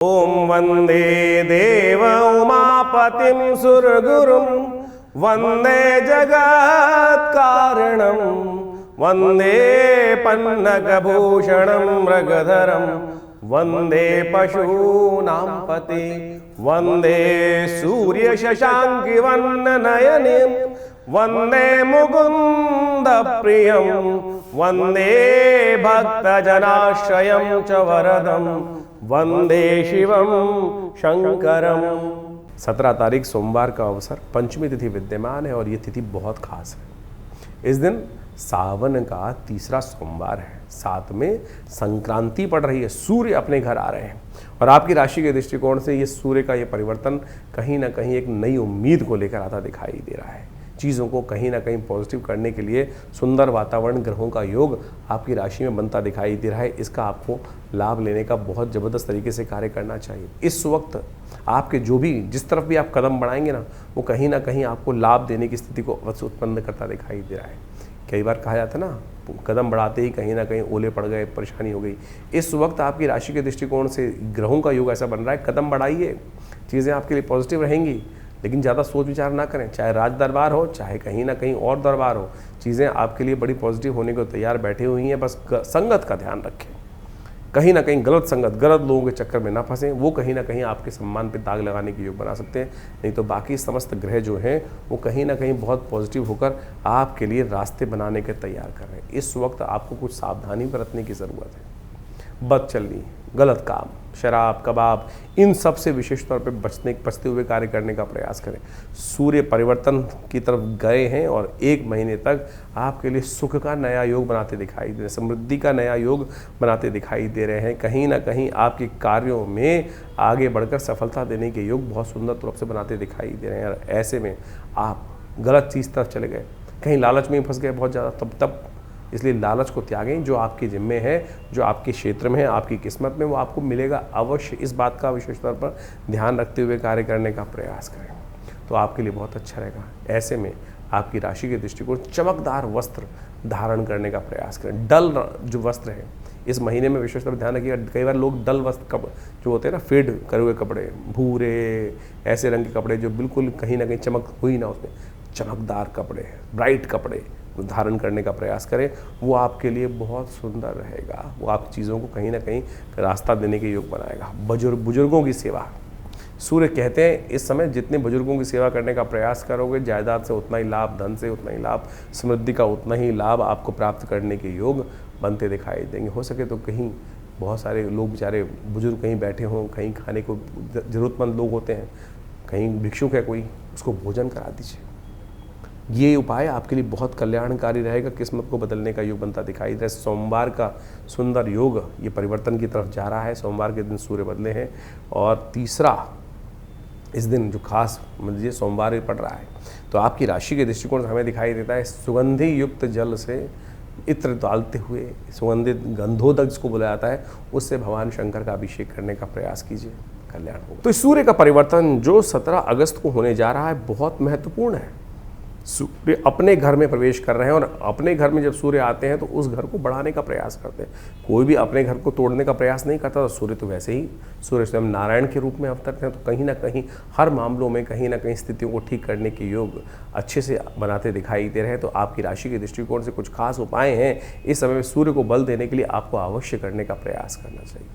ओम वंदे देव उमापतिं सुरगुरुं वंदे जगत् कारणं वंदे पन्नगभूषणं मृगधरं वंदे पशूनां पते वंदे सूर्य शशांकि वन्ननयनिं वंदे मुकुंद प्रियं वंदे भक्तजनाश्रयं च वरदं वंदे शिवम शंकरम। 17 तारीख सोमवार का अवसर, पंचमी तिथि विद्यमान है और ये तिथि बहुत खास है। इस दिन सावन का तीसरा सोमवार है, साथ में संक्रांति पड़ रही है, सूर्य अपने घर आ रहे हैं और आपकी राशि के दृष्टिकोण से ये सूर्य का ये परिवर्तन कहीं ना कहीं एक नई उम्मीद को लेकर आता दिखाई दे रहा है। चीज़ों को कहीं ना कहीं पॉजिटिव करने के लिए सुंदर वातावरण, ग्रहों का योग आपकी राशि में बनता दिखाई दे रहा है। इसका आपको लाभ लेने का बहुत ज़बरदस्त तरीके से कार्य करना चाहिए। इस वक्त आपके जो भी जिस तरफ भी आप कदम बढ़ाएंगे ना, वो कहीं ना कहीं आपको लाभ देने की स्थिति को अवश्य उत्पन्न करता दिखाई दे रहा है। कई बार कहा जाता है ना, कदम बढ़ाते ही कहीं ना कहीं ओले पड़ गए, परेशानी हो गई। इस वक्त आपकी राशि के दृष्टिकोण से ग्रहों का योग ऐसा बन रहा है, कदम बढ़ाइए, चीज़ें आपके लिए पॉजिटिव रहेंगी, लेकिन ज़्यादा सोच विचार ना करें। चाहे राज दरबार हो, चाहे कहीं ना कहीं और दरबार हो, चीज़ें आपके लिए बड़ी पॉजिटिव होने को तैयार बैठी हुई हैं। बस संगत का ध्यान रखें, कहीं ना कहीं गलत संगत, गलत लोगों के चक्कर में ना फंसें। वो कहीं ना कहीं आपके सम्मान पे दाग लगाने के योग बना सकते हैं। नहीं तो बाकी समस्त ग्रह जो हैं वो कहीं ना कहीं बहुत पॉजिटिव होकर आपके लिए रास्ते बनाने के तैयार कर रहे हैं। इस वक्त आपको कुछ सावधानी बरतने की ज़रूरत है। बदचलनी, गलत काम, शराब, कबाब, इन सब से विशेष तौर पे बचते हुए कार्य करने का प्रयास करें। सूर्य परिवर्तन की तरफ गए हैं और 1 महीने तक आपके लिए सुख का नया योग बनाते दिखाई दे रहे हैं, समृद्धि का नया योग बनाते दिखाई दे रहे हैं। कहीं ना कहीं आपके कार्यों में आगे बढ़कर सफलता देने के योग बहुत सुंदर रूप से बनाते दिखाई दे रहे हैं। और ऐसे में आप गलत चीज़ तरफ चले गए, कहीं लालच में फंस गए बहुत ज़्यादा, तब इसलिए लालच को त्यागें। जो आपके जिम्मे है, जो आपके क्षेत्र में है, आपकी किस्मत में, वो आपको मिलेगा अवश्य। इस बात का विशेष तौर पर ध्यान रखते हुए कार्य करने का प्रयास करें तो आपके लिए बहुत अच्छा रहेगा। ऐसे में आपकी राशि के दृष्टिकोण चमकदार वस्त्र धारण करने का प्रयास करें। डल जो वस्त्र है इस महीने में विशेष तौर पर ध्यान रखिएगा। कई बार लोग डल वस्त्र जो होते हैं ना, फेड करे हुए कपड़े, भूरे ऐसे रंग के कपड़े जो बिल्कुल कहीं ना कहीं चमक हुई ना, उसमें चमकदार कपड़े, ब्राइट कपड़े धारण करने का प्रयास करें। वो आपके लिए बहुत सुंदर रहेगा। वो आप चीज़ों को कहीं ना कहीं रास्ता देने के योग बनाएगा। बुजुर्गों की सेवा, सूर्य कहते हैं इस समय जितने बुजुर्गों की सेवा करने का प्रयास करोगे, जायदाद से उतना ही लाभ, धन से उतना ही लाभ, समृद्धि का उतना ही लाभ आपको प्राप्त करने के योग बनते दिखाई देंगे। हो सके तो कहीं बहुत सारे लोग बेचारे बुजुर्ग कहीं बैठे हों, कहीं खाने को ज़रूरतमंद लोग होते हैं, कहीं भिक्षुक है कोई, उसको भोजन करा दीजिए। ये उपाय आपके लिए बहुत कल्याणकारी रहेगा, किस्मत को बदलने का योग बनता दिखाई दे रहा है। सोमवार का सुंदर योग ये परिवर्तन की तरफ जा रहा है। सोमवार के दिन सूर्य बदले हैं और तीसरा इस दिन जो खास मतलब सोमवार पड़ रहा है, तो आपकी राशि के दृष्टिकोण से हमें दिखाई देता है सुगंधि युक्त जल से इत्र डालते हुए, सुगंधित गंधोदक जिसको बोला जाता है, उससे भगवान शंकर का अभिषेक करने का प्रयास कीजिए, कल्याण होगा। तो सूर्य का परिवर्तन जो 17 अगस्त को होने जा रहा है बहुत महत्वपूर्ण है। सूर्य अपने घर में प्रवेश कर रहे हैं और अपने घर में जब सूर्य आते हैं तो उस घर को बढ़ाने का प्रयास करते हैं। कोई भी अपने घर को तोड़ने का प्रयास नहीं करता। तो सूर्य तो वैसे ही, सूर्य स्वयं नारायण के रूप में अवतरते हैं, तो कहीं ना कहीं हर मामलों में कहीं ना कहीं स्थितियों को ठीक करने के योग अच्छे से बनाते दिखाई दे रहे हैं। तो आपकी राशि के दृष्टिकोण से कुछ खास उपाय हैं इस समय में सूर्य को बल देने के लिए आपको अवश्य करने का प्रयास करना चाहिए।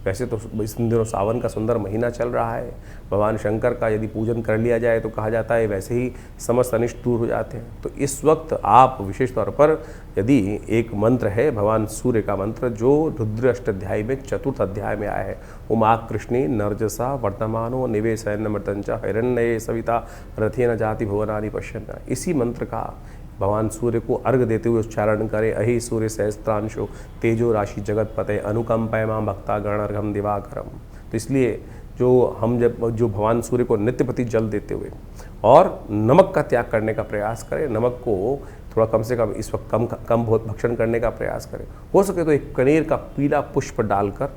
वैसे तो इस दिनों सावन का सुंदर महीना चल रहा है। भगवान शंकर का यदि पूजन कर लिया जाए तो कहा जाता है वैसे ही समस्त अनिष्ट दूर हो जाते हैं। तो इस वक्त आप विशेष तौर पर यदि एक मंत्र है भगवान सूर्य का मंत्र जो रुद्र अष्टाध्यायी में 4th अध्याय में आया है, उमा कृष्णे नरजसा वर्तमानो निवेशयन मृतंचा हिरण्ये सविता रथेन जाति भुवनानि पश्यन्, इसी मंत्र का भगवान सूर्य को अर्घ देते हुए उच्चारण करें। अहि सूर्य सहस्त्रांशो तेजो राशि जगत पते अनुकंपय मां भक्ता गणर्घम दिवाकरम। तो इसलिए जो भगवान सूर्य को नित्यप्रति जल देते हुए और नमक का त्याग करने का प्रयास करें। नमक को थोड़ा कम से कम इस वक्त कम बहुत भक्षण करने का प्रयास करें। हो सके तो एक कनेर का पीला पुष्प डालकर,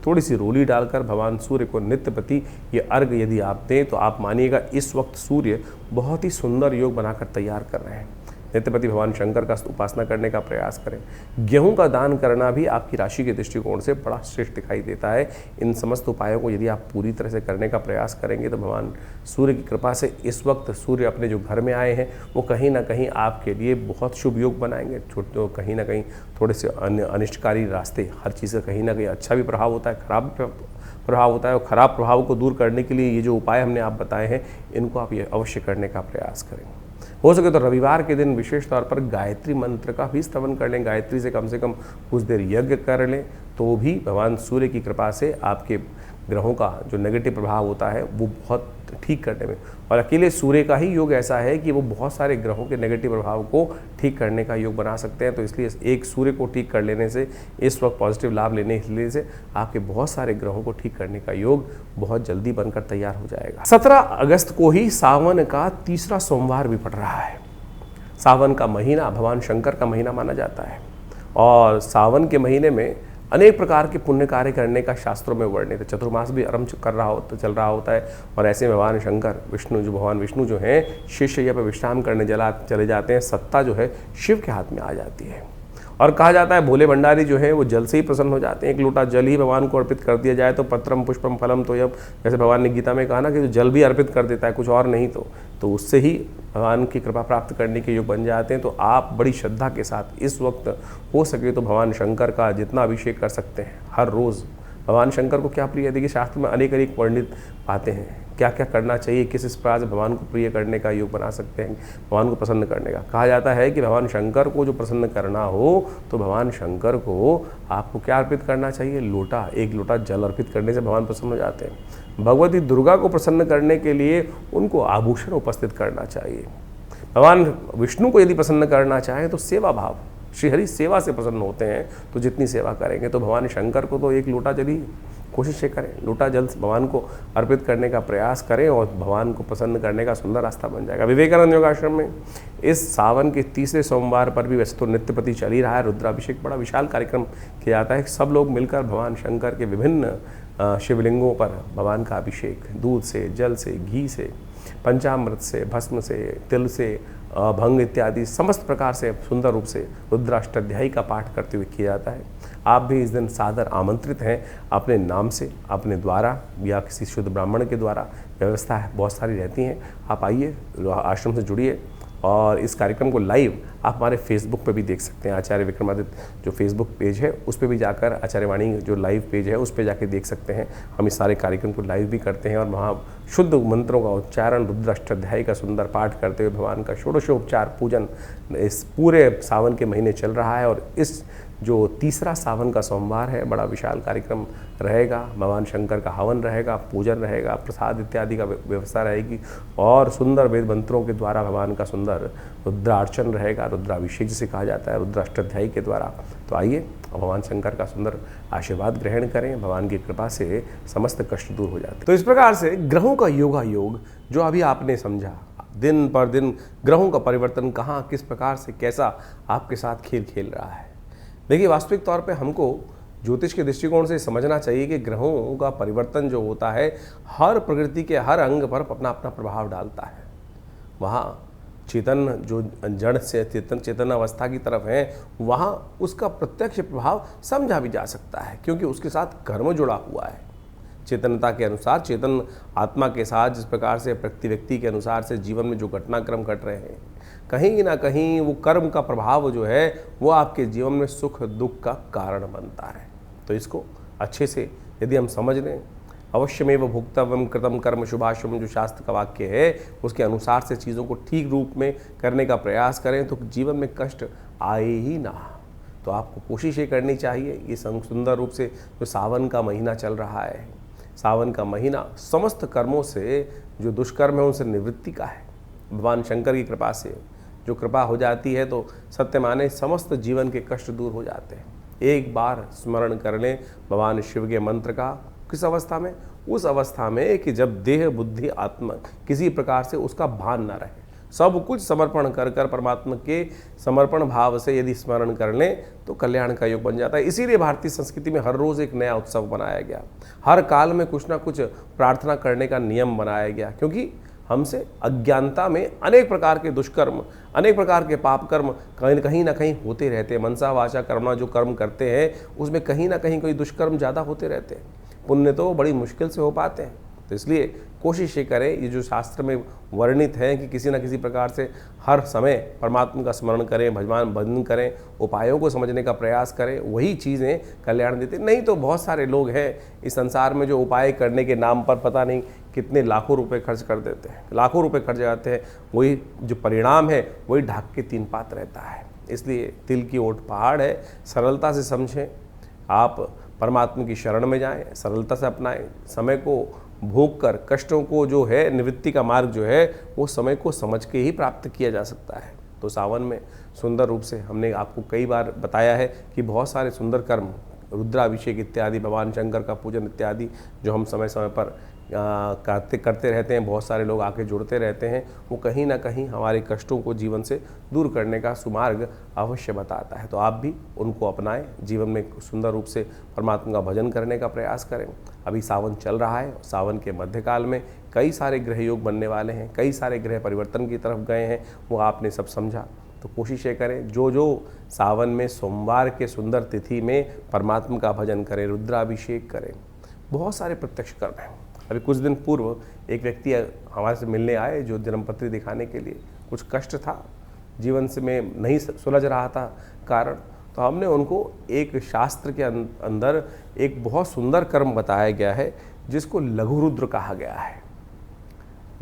थोड़ी सी रोली डालकर भगवान सूर्य को नित्य प्रति ये अर्घ यदि आप दें तो आप मानिएगा इस वक्त सूर्य बहुत ही सुंदर योग बनाकर तैयार कर रहे हैं। नित्यपति भगवान शंकर का उपासना करने का प्रयास करें। गेहूं का दान करना भी आपकी राशि के दृष्टिकोण से बड़ा श्रेष्ठ दिखाई देता है। इन समस्त उपायों को यदि आप पूरी तरह से करने का प्रयास करेंगे तो भगवान सूर्य की कृपा से इस वक्त सूर्य अपने जो घर में आए हैं वो कहीं ना कहीं आपके लिए बहुत शुभ योग बनाएंगे। तो कहीं ना कहीं थोड़े से अनिष्टकारी रास्ते, हर चीज़ का कहीं ना कहीं अच्छा भी प्रभाव होता है, खराब प्रभाव होता है, और ख़राब प्रभाव को दूर करने के लिए ये जो उपाय हमने आप बताए हैं इनको आप ये अवश्य करने का प्रयास करें। हो सके तो रविवार के दिन विशेष तौर पर गायत्री मंत्र का भी स्तवन कर लें, गायत्री से कम कुछ देर यज्ञ कर लें, तो भी भगवान सूर्य की कृपा से आपके ग्रहों का जो नेगेटिव प्रभाव होता है वो बहुत ठीक करने में, और अकेले सूर्य का ही योग ऐसा है कि वो बहुत सारे ग्रहों के नेगेटिव प्रभाव को ठीक करने का योग बना सकते हैं। तो इसलिए एक सूर्य को ठीक कर लेने से, इस वक्त पॉजिटिव लाभ लेने से आपके बहुत सारे ग्रहों को ठीक करने का योग बहुत जल्दी बनकर तैयार हो जाएगा। 17 अगस्त को ही सावन का तीसरा सोमवार भी पड़ रहा है। सावन का महीना भगवान शंकर का महीना माना जाता है, और सावन के महीने में अनेक प्रकार के पुण्य कार्य करने का शास्त्रों में वर्णित है। चतुर्मास भी आरंभ चल रहा होता है, और ऐसे में भगवान शंकर भगवान विष्णु जो हैं शीर्षशैया पर विश्राम करने चले जाते हैं। सत्ता जो है शिव के हाथ में आ जाती है, और कहा जाता है भोले भंडारी जो है वो जल से ही प्रसन्न हो जाते हैं। एक लोटा जल ही भगवान को अर्पित कर दिया जाए तो पत्रम पुष्पम फलम तोयम, जैसे भगवान ने गीता में कहा ना कि जो जल भी अर्पित कर देता है, कुछ और नहीं तो उससे ही भगवान की कृपा प्राप्त करने के योग बन जाते हैं। तो आप बड़ी श्रद्धा के साथ इस वक्त हो सके तो भगवान शंकर का जितना अभिषेक कर सकते हैं हर रोज़। भगवान शंकर को क्या प्रिय है, देखिए शास्त्र में अनेक वर्णित पाते हैं क्या क्या करना चाहिए, किस प्रकार से भगवान को प्रिय करने का योग बना सकते हैं, भगवान को प्रसन्न करने का। कहा जाता है कि भगवान शंकर को जो प्रसन्न करना हो तो भगवान शंकर को आपको क्या अर्पित करना चाहिए, एक लोटा जल अर्पित करने से भगवान प्रसन्न हो जाते हैं। भगवती दुर्गा को प्रसन्न करने के लिए उनको आभूषण उपस्थित करना चाहिए। भगवान विष्णु को यदि प्रसन्न करना चाहें तो सेवा भाव, श्रीहरि सेवा से प्रसन्न होते हैं, तो जितनी सेवा करेंगे तो भगवान शंकर को तो एक लोटा जल ही कोशिश करें, लोटा जल भगवान को अर्पित करने का प्रयास करें, और भगवान को प्रसन्न करने का सुंदर रास्ता बन जाएगा। विवेकानंद योगाश्रम में इस सावन के तीसरे सोमवार पर भी वैसे तो नित्यपति चल ही रहा है, रुद्राभिषेक बड़ा विशाल कार्यक्रम किया जाता है। सब लोग मिलकर भगवान शंकर के विभिन्न शिवलिंगों पर भगवान का अभिषेक दूध से, जल से, घी से, पंचामृत से, भस्म से, तिल से, भंग इत्यादि समस्त प्रकार से सुंदर रूप से रुद्राष्टाध्यायी का पाठ करते हुए किया जाता है। आप भी इस दिन सादर आमंत्रित हैं, अपने नाम से, अपने द्वारा या किसी शुद्ध ब्राह्मण के द्वारा, व्यवस्था है बहुत सारी रहती हैं। आप आइए, आश्रम से जुड़िए, और इस कार्यक्रम को लाइव आप हमारे फेसबुक पे भी देख सकते हैं। आचार्य विक्रमादित्य जो फेसबुक पेज है उस पर भी जाकर, आचार्यवाणी जो लाइव पेज है उस पर जाकर देख सकते हैं। हम इस सारे कार्यक्रम को लाइव भी करते हैं, और वहाँ शुद्ध मंत्रों का उच्चारण, रुद्राष्टाध्यायी का सुंदर पाठ करते हुए भगवान का षोडशोपचार पूजन इस पूरे सावन के महीने चल रहा है। और इस जो तीसरा सावन का सोमवार है बड़ा विशाल कार्यक्रम रहेगा। भगवान शंकर का हवन रहेगा, पूजन रहेगा, प्रसाद इत्यादि का व्यवस्था रहेगी, और सुंदर वेद मंत्रों के द्वारा भगवान का सुंदर रुद्रार्चन रहेगा, रुद्राभिषेक जिसे कहा जाता है रुद्राष्टाध्यायी के द्वारा। तो आइए भगवान शंकर का सुंदर आशीर्वाद ग्रहण करें, भगवान की कृपा से समस्त कष्ट दूर हो जाते हैं। तो इस प्रकार से ग्रहों का योग जो अभी आपने समझा, दिन पर दिन ग्रहों का परिवर्तन कहाँ, किस प्रकार से, कैसा आपके साथ खेल खेल रहा है। देखिए, वास्तविक तौर पे हमको ज्योतिष के दृष्टिकोण से समझना चाहिए कि ग्रहों का परिवर्तन जो होता है हर प्रकृति के हर अंग पर अपना अपना प्रभाव डालता है। वहाँ चेतन जो जड़ से चेतन अवस्था की तरफ है, वहाँ उसका प्रत्यक्ष प्रभाव समझा भी जा सकता है, क्योंकि उसके साथ कर्म जुड़ा हुआ है। चेतनता के अनुसार, चेतन आत्मा के साथ जिस प्रकार से प्रति व्यक्ति के अनुसार से जीवन में जो घटनाक्रम घट रहे हैं, कहीं ना कहीं वो कर्म का प्रभाव जो है वो आपके जीवन में सुख दुख का कारण बनता है। तो इसको अच्छे से यदि हम समझ लें, अवश्यमेव भुक्तव्यम कृतम कर्म शुभाशुभम जो शास्त्र का वाक्य है, उसके अनुसार से चीज़ों को ठीक रूप में करने का प्रयास करें तो जीवन में कष्ट आए ही ना। तो आपको कोशिश ये करनी चाहिए, ये सुंदर रूप से जो सावन का महीना चल रहा है, सावन का महीना समस्त कर्मों से जो दुष्कर्म है उनसे निवृत्ति का है। भगवान शंकर की कृपा से जो कृपा हो जाती है तो सत्य माने समस्त जीवन के कष्ट दूर हो जाते हैं। एक बार स्मरण कर लें भगवान शिव के मंत्र का। किस अवस्था में? उस अवस्था में कि जब देह बुद्धि आत्मा किसी प्रकार से उसका भान न रहे, सब कुछ समर्पण कर कर परमात्मा के समर्पण भाव से यदि स्मरण कर लें तो कल्याण का योग बन जाता है। इसीलिए भारतीय संस्कृति में हर रोज़ एक नया उत्सव बनाया गया, हर काल में कुछ ना कुछ प्रार्थना करने का नियम बनाया गया, क्योंकि हमसे अज्ञानता में अनेक प्रकार के दुष्कर्म, अनेक प्रकार के पाप कर्म कहीं ना कहीं होते रहते हैं। मनसा वाचा कर्मणा जो कर्म करते हैं उसमें कहीं ना कहीं कोई दुष्कर्म ज़्यादा होते रहते हैं, पुण्य तो बड़ी मुश्किल से हो पाते हैं। तो इसलिए कोशिश ये करें, ये जो शास्त्र में वर्णित है कि किसी न किसी प्रकार से हर समय परमात्मा का स्मरण करें, भजन करें, उपायों को समझने का प्रयास करें, वही चीज़ें कल्याण देते। नहीं तो बहुत सारे लोग हैं इस संसार में जो उपाय करने के नाम पर पता नहीं कितने लाखों रुपए खर्च कर देते हैं, लाखों रुपए खर्च जाते हैं, वही जो परिणाम है वही ढाक के तीन पात रहता है। इसलिए तिल की ओट पहाड़ है, सरलता से समझें, आप परमात्मा की शरण में जाएं, सरलता से अपनाएं, समय को भोग कर कष्टों को जो है निवृत्ति का मार्ग जो है वो समय को समझ के ही प्राप्त किया जा सकता है। तो सावन में सुंदर रूप से हमने आपको कई बार बताया है कि बहुत सारे सुंदर कर्म, रुद्राभिषेक इत्यादि, भगवान शंकर का पूजन इत्यादि जो हम समय समय पर करते रहते हैं, बहुत सारे लोग आके जुड़ते रहते हैं, वो कहीं ना कहीं हमारे कष्टों को जीवन से दूर करने का सुमार्ग अवश्य बताता है। तो आप भी उनको अपनाएं, जीवन में सुंदर रूप से परमात्मा का भजन करने का प्रयास करें। अभी सावन चल रहा है, सावन के मध्यकाल में कई सारे ग्रह योग बनने वाले हैं, कई सारे ग्रह परिवर्तन की तरफ गए हैं, वो आपने सब समझा। तो कोशिश ये करें जो सावन में सोमवार के सुंदर तिथि में परमात्मा का भजन करें, रुद्राभिषेक करें। बहुत सारे प्रत्यक्ष कर्म हैं। अभी कुछ दिन पूर्व एक व्यक्ति हमारे से मिलने आए जो जन्मपत्री दिखाने के लिए, कुछ कष्ट था, जीवन से में नहीं सुलझ रहा था कारण, तो हमने उनको एक शास्त्र के अंदर एक बहुत सुंदर कर्म बताया गया है जिसको लघु रुद्र कहा गया है।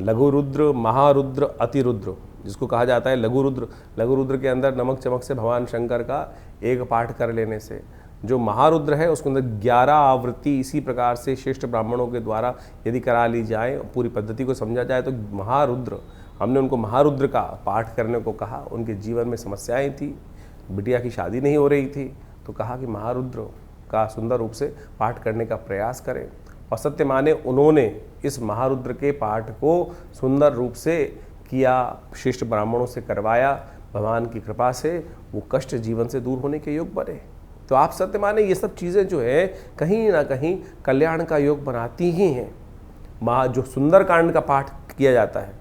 लघु रुद्र, महारुद्र, अतिरुद्र जिसको कहा जाता है लघु रुद्र। लघु रुद्र के अंदर नमक चमक से भगवान शंकर का एक पाठ कर लेने से, जो महारुद्र है उसके अंदर 11 आवृत्ति इसी प्रकार से श्रेष्ठ ब्राह्मणों के द्वारा यदि करा ली जाए, पूरी पद्धति को समझा जाए तो महारुद्र, हमने उनको महारुद्र का पाठ करने को कहा। उनके जीवन में समस्याएं थी, बिटिया की शादी नहीं हो रही थी, तो कहा कि महारुद्र का सुंदर रूप से पाठ करने का प्रयास करें। और सत्य माने उन्होंने इस महारुद्र के पाठ को सुंदर रूप से किया, श्रेष्ठ ब्राह्मणों से करवाया, भगवान की कृपा से वो कष्ट जीवन से दूर होने के योग बने। तो आप सत्य माने ये सब चीज़ें जो है कहीं ना कहीं कल्याण का योग बनाती ही हैं। जो सुंदर कांड का पाठ किया जाता है,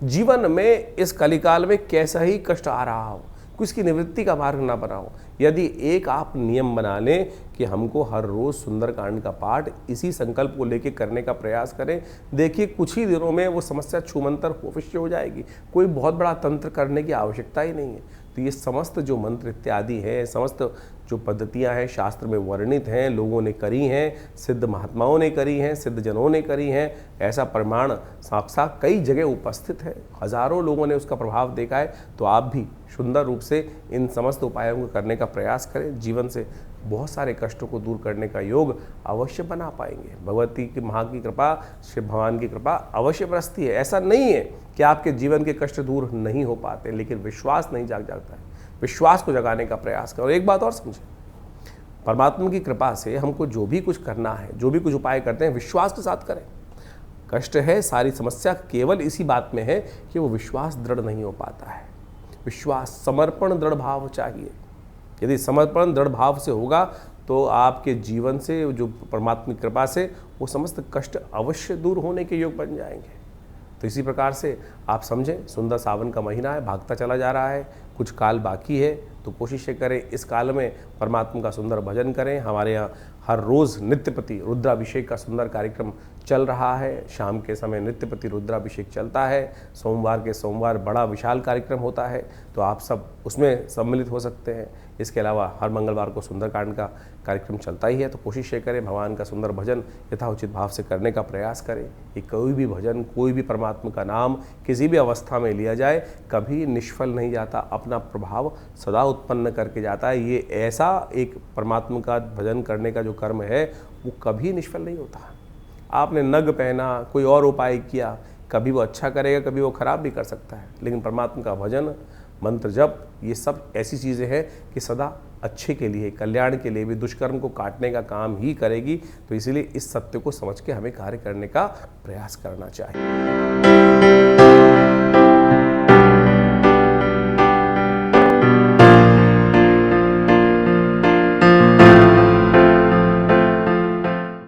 जीवन में इस कलिकाल में कैसा ही कष्ट आ रहा हो, उसकी निवृत्ति का मार्ग ना बनाओ। यदि एक आप नियम बना लें कि हमको हर रोज़ सुंदरकांड का पाठ इसी संकल्प को लेकर करने का प्रयास करें, देखिए कुछ ही दिनों में वो समस्या छूमंतर अवश्य हो जाएगी। कोई बहुत बड़ा तंत्र करने की आवश्यकता ही नहीं है। तो ये समस्त जो मंत्र इत्यादि हैं, समस्त जो पद्धतियां हैं शास्त्र में वर्णित हैं, लोगों ने करी हैं, सिद्ध महात्माओं ने करी हैं, सिद्ध जनों ने करी हैं, ऐसा प्रमाण साक्षात कई जगह उपस्थित है, हजारों लोगों ने उसका प्रभाव देखा है। तो आप भी सुंदर रूप से इन समस्त उपायों को करने का प्रयास करें, जीवन से बहुत सारे कष्टों को दूर करने का योग अवश्य बना पाएंगे। भगवती की माँ की कृपा, शिव भगवान की कृपा अवश्य बरसती है। ऐसा नहीं है कि आपके जीवन के कष्ट दूर नहीं हो पाते, लेकिन विश्वास नहीं जागता है। विश्वास को जगाने का प्रयास करो। एक बात और समझें, परमात्मा की कृपा से हमको जो भी कुछ करना है, जो भी कुछ उपाय करते हैं, विश्वास के साथ करें। कष्ट है, सारी समस्या केवल इसी बात में है कि वो विश्वास दृढ़ नहीं हो पाता है। विश्वास, समर्पण, दृढ़ भाव चाहिए। यदि समर्पण दृढ़ भाव से होगा तो आपके जीवन से जो परमात्मा की कृपा से वो समस्त कष्ट अवश्य दूर होने के योग बन जाएंगे। तो इसी प्रकार से आप समझें, सुंदर सावन का महीना है, भागता चला जा रहा है, कुछ काल बाकी है, तो कोशिश करें इस काल में परमात्मा का सुंदर भजन करें। हमारे यहाँ हर रोज़ नित्यपति रुद्राभिषेक का सुंदर कार्यक्रम चल रहा है। शाम के समय नित्यपति रुद्राभिषेक चलता है। सोमवार के सोमवार बड़ा विशाल कार्यक्रम होता है, तो आप सब उसमें सम्मिलित हो सकते हैं। इसके अलावा हर मंगलवार को सुंदरकांड का कार्यक्रम चलता ही है। तो कोशिश ये करें भगवान का सुंदर भजन यथाउचित भाव से करने का प्रयास करें। कि कोई भी भजन, कोई भी परमात्मा का नाम किसी भी अवस्था में लिया जाए कभी निष्फल नहीं जाता, अपना प्रभाव सदा उत्पन्न करके जाता है। ये ऐसा एक परमात्मा का भजन करने का जो कर्म है वो कभी निष्फल नहीं होता। आपने नग पहना, कोई और उपाय किया, कभी वो अच्छा करेगा, कभी वो खराब भी कर सकता है, लेकिन परमात्मा का भजन, मंत्र जप, ये सब ऐसी चीज़ें हैं कि सदा अच्छे के लिए, कल्याण के लिए भी, दुष्कर्म को काटने का काम ही करेगी। तो इसीलिए इस सत्य को समझ के हमें कार्य करने का प्रयास करना चाहिए।